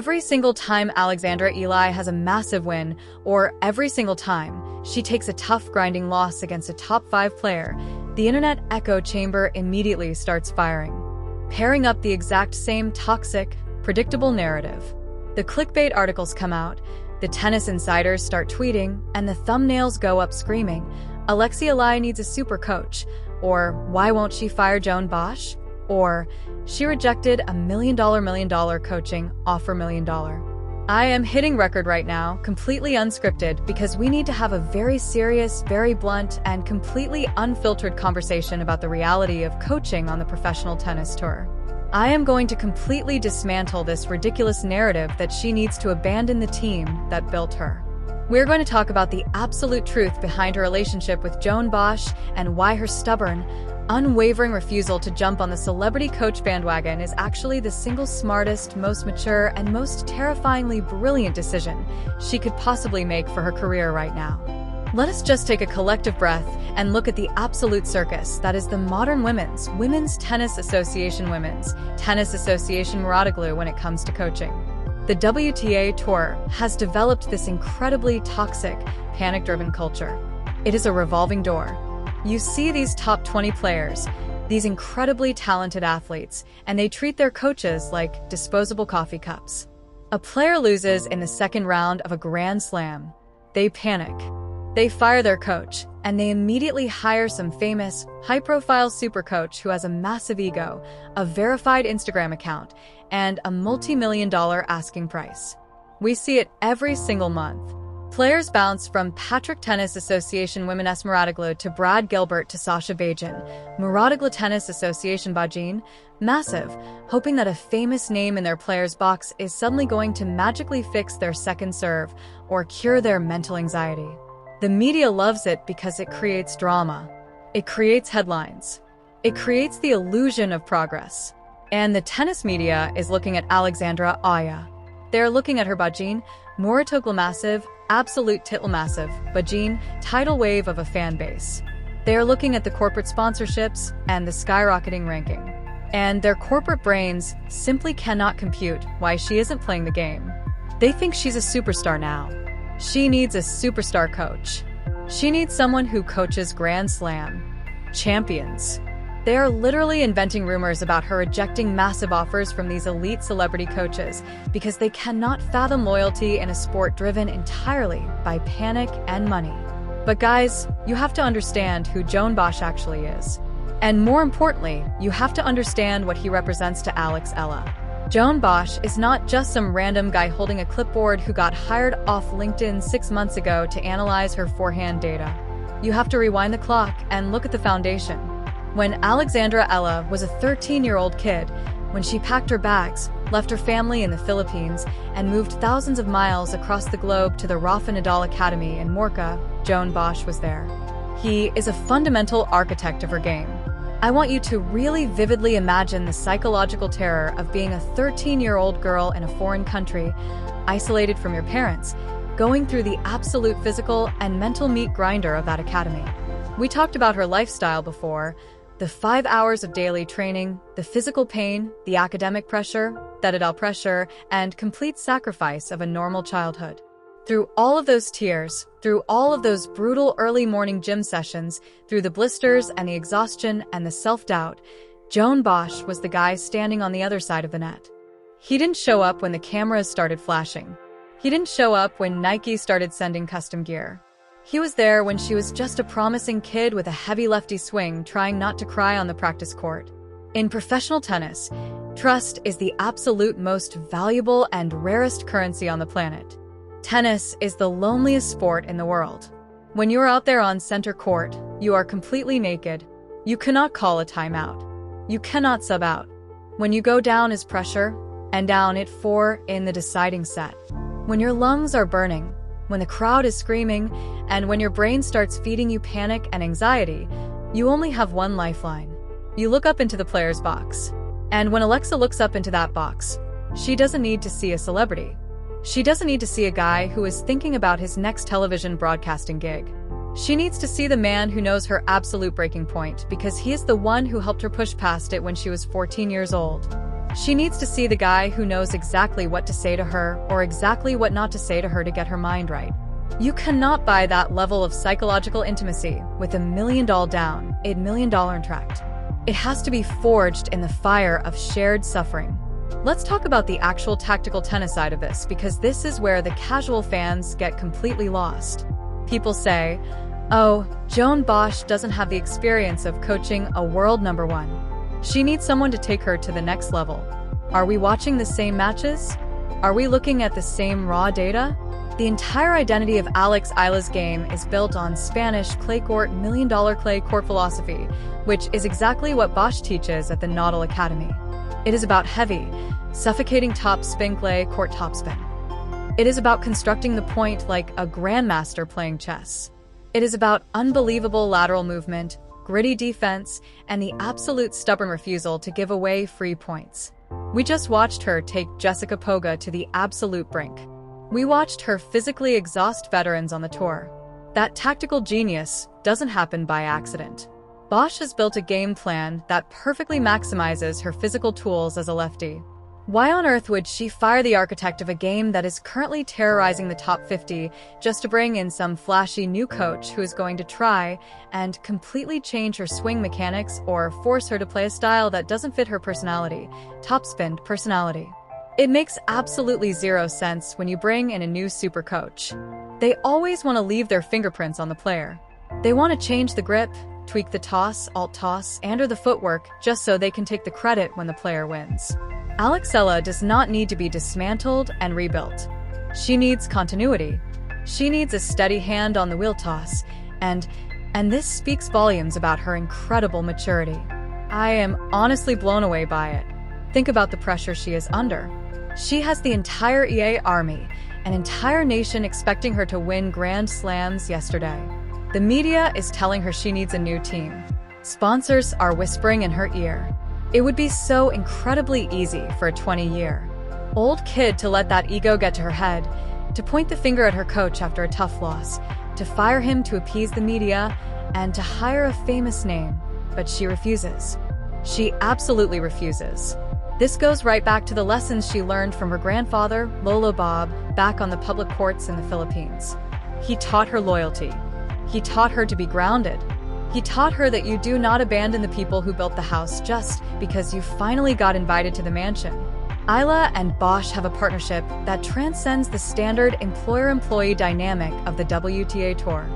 Every single time Alexandra Eala has a massive win, or every single time she takes a tough grinding loss against a top 5 player, the internet echo chamber immediately starts firing, pairing up the exact same toxic, predictable narrative. The clickbait articles come out, the tennis insiders start tweeting, and the thumbnails go up screaming, "Alexia Lai needs a super coach," or "Why won't she fire Joan Bosch?" or "She rejected a $1 million coaching offer $1 million." I am hitting record right now, completely unscripted, because we need to have a very serious, very blunt, and completely unfiltered conversation about the reality of coaching on the professional tennis tour. I am going to completely dismantle this ridiculous narrative that she needs to abandon the team that built her. We're going to talk about the absolute truth behind her relationship with Joan Bosch and why her stubborn, unwavering refusal to jump on the celebrity coach bandwagon is actually the single smartest, most mature, and most terrifyingly brilliant decision she could possibly make for her career right now. Let us just take a collective breath and look at the absolute circus that is the modern Women's Tennis Association Muradoglu when it comes to coaching. The WTA Tour has developed this incredibly toxic, panic-driven culture. It is a revolving door. You see these top 20 players, these incredibly talented athletes, and they treat their coaches like disposable coffee cups. A player loses in the second round of a Grand Slam. They panic. They fire their coach, and they immediately hire some famous, high-profile super coach who has a massive ego, a verified Instagram account, and a multi-million-dollar asking price. We see it every single month. Players bounce from Patrick Tennis Association Women's Muradoglu to Brad Gilbert to Sasha Bajin, Muradoglu Tennis Association Bajin, massive, hoping that a famous name in their player's box is suddenly going to magically fix their second serve or cure their mental anxiety. The media loves it because it creates drama. It creates headlines. It creates the illusion of progress. And the tennis media is looking at Alexandra Aya. They're looking at her Bajin, Muradoglu massive, absolute title massive, Bajin, tidal wave of a fan base. They are looking at the corporate sponsorships and the skyrocketing ranking. And their corporate brains simply cannot compute why she isn't playing the game. They think she's a superstar now. She needs a superstar coach. She needs someone who coaches Grand Slam champions. They are literally inventing rumors about her rejecting massive offers from these elite celebrity coaches because they cannot fathom loyalty in a sport driven entirely by panic and money. But guys, you have to understand who Joan Bosch actually is. And more importantly, you have to understand what he represents to Alex Eala. Joan Bosch is not just some random guy holding a clipboard who got hired off LinkedIn 6 months ago to analyze her forehand data. You have to rewind the clock and look at the foundation. When Alexandra Eala was a 13-year-old kid, when she packed her bags, left her family in the Philippines, and moved thousands of miles across the globe to the Rafa Nadal Academy in Morca, Joan Bosch was there. He is a fundamental architect of her game. I want you to really vividly imagine the psychological terror of being a 13-year-old girl in a foreign country, isolated from your parents, going through the absolute physical and mental meat grinder of that academy. We talked about her lifestyle before. The 5 hours of daily training, the physical pain, the academic pressure, the adult pressure, and complete sacrifice of a normal childhood. Through all of those tears, through all of those brutal early morning gym sessions, through the blisters and the exhaustion and the self-doubt, Joan Bosch was the guy standing on the other side of the net. He didn't show up when the cameras started flashing. He didn't show up when Nike started sending custom gear. He was there when she was just a promising kid with a heavy lefty swing trying not to cry on the practice court. In professional tennis, trust is the absolute most valuable and rarest currency on the planet. Tennis is the loneliest sport in the world. When you're out there on center court, you are completely naked. You cannot call a timeout. You cannot sub out. When you go down is pressure, and down it 4 in the deciding set. When your lungs are burning, when the crowd is screaming, and when your brain starts feeding you panic and anxiety, you only have one lifeline. You look up into the player's box. And when Alexa looks up into that box, she doesn't need to see a celebrity. She doesn't need to see a guy who is thinking about his next television broadcasting gig. She needs to see the man who knows her absolute breaking point because he is the one who helped her push past it when she was 14 years old. She needs to see the guy who knows exactly what to say to her or exactly what not to say to her to get her mind right. You cannot buy that level of psychological intimacy with $1 million down, $8 million tract. It has to be forged in the fire of shared suffering. Let's talk about the actual tactical tennis side of this, because this is where the casual fans get completely lost. People say, oh, Joan Bosch doesn't have the experience of coaching a world number one. She needs someone to take her to the next level. Are we watching the same matches? Are we looking at the same raw data? The entire identity of Eala's game is built on Spanish clay court $1 million clay court philosophy, which is exactly what Bosch teaches at the Nautical Academy. It is about heavy, suffocating top spin clay court topspin. It is about constructing the point like a grandmaster playing chess. It is about unbelievable lateral movement, gritty defense, and the absolute stubborn refusal to give away free points. We just watched her take Jessica Poga to the absolute brink. We watched her physically exhaust veterans on the tour. That tactical genius doesn't happen by accident. Bosch has built a game plan that perfectly maximizes her physical tools as a lefty. Why on earth would she fire the architect of a game that is currently terrorizing the top 50 just to bring in some flashy new coach who is going to try and completely change her swing mechanics or force her to play a style that doesn't fit her personality, topspin personality? It makes absolutely zero sense when you bring in a new super coach. They always want to leave their fingerprints on the player. They want to change the grip, tweak the toss, alt-toss, and/or the footwork just so they can take the credit when the player wins. Eala does not need to be dismantled and rebuilt. She needs continuity. She needs a steady hand on the wheel toss, and this speaks volumes about her incredible maturity. I am honestly blown away by it. Think about the pressure she is under. She has the entire EA army, an entire nation expecting her to win Grand Slams yesterday. The media is telling her she needs a new team. Sponsors are whispering in her ear. It would be so incredibly easy for a 20-year-old kid to let that ego get to her head, to point the finger at her coach after a tough loss, to fire him to appease the media, and to hire a famous name. But she refuses. She absolutely refuses. This goes right back to the lessons she learned from her grandfather, Lolo Bob, back on the public courts in the Philippines. He taught her loyalty. He taught her to be grounded. He taught her that you do not abandon the people who built the house just because you finally got invited to the mansion. Eala and Bosch have a partnership that transcends the standard employer-employee dynamic of the WTA Tour.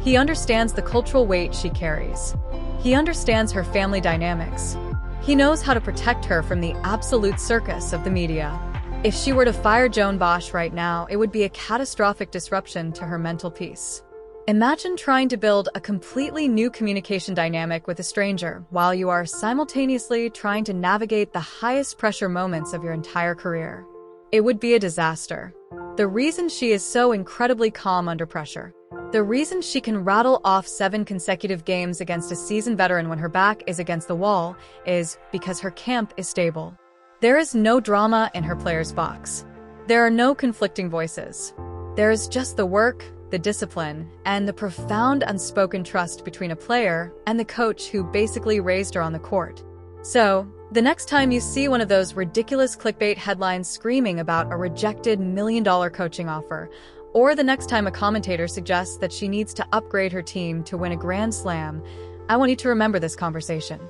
He understands the cultural weight she carries. He understands her family dynamics. He knows how to protect her from the absolute circus of the media. If she were to fire Joan Bosch right now, it would be a catastrophic disruption to her mental peace. Imagine trying to build a completely new communication dynamic with a stranger while you are simultaneously trying to navigate the highest pressure moments of your entire career. It would be a disaster. The reason she is so incredibly calm under pressure, the reason she can rattle off 7 consecutive games against a seasoned veteran when her back is against the wall, is because her camp is stable. There is no drama in her player's box. There are no conflicting voices. There is just the work, the discipline, and the profound unspoken trust between a player and the coach who basically raised her on the court. So, the next time you see one of those ridiculous clickbait headlines screaming about a rejected $1 million coaching offer, or the next time a commentator suggests that she needs to upgrade her team to win a Grand Slam, I want you to remember this conversation.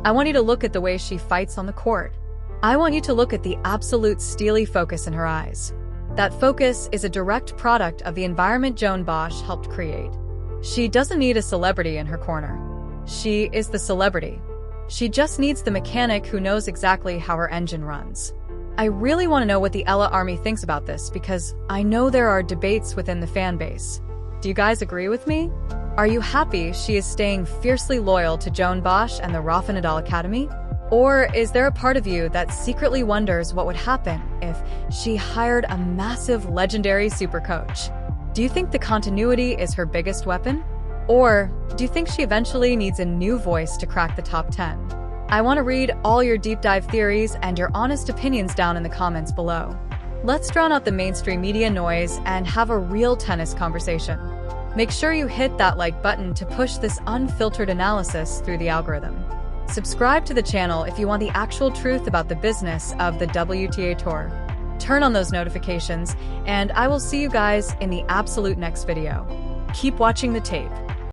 I want you to look at the way she fights on the court. I want you to look at the absolute steely focus in her eyes. That focus is a direct product of the environment Joan Bosch helped create. She doesn't need a celebrity in her corner. She is the celebrity. She just needs the mechanic who knows exactly how her engine runs. I really want to know what the Eala Army thinks about this, because I know there are debates within the fan base. Do you guys agree with me? Are you happy she is staying fiercely loyal to Joan Bosch and the Rafa Nadal Academy? Or is there a part of you that secretly wonders what would happen if she hired a massive legendary super coach? Do you think the continuity is her biggest weapon? Or do you think she eventually needs a new voice to crack the top 10? I want to read all your deep dive theories and your honest opinions down in the comments below. Let's drown out the mainstream media noise and have a real tennis conversation. Make sure you hit that like button to push this unfiltered analysis through the algorithm. Subscribe to the channel if you want the actual truth about the business of the WTA Tour. Turn on those notifications, and I will see you guys in the absolute next video. Keep watching the tape.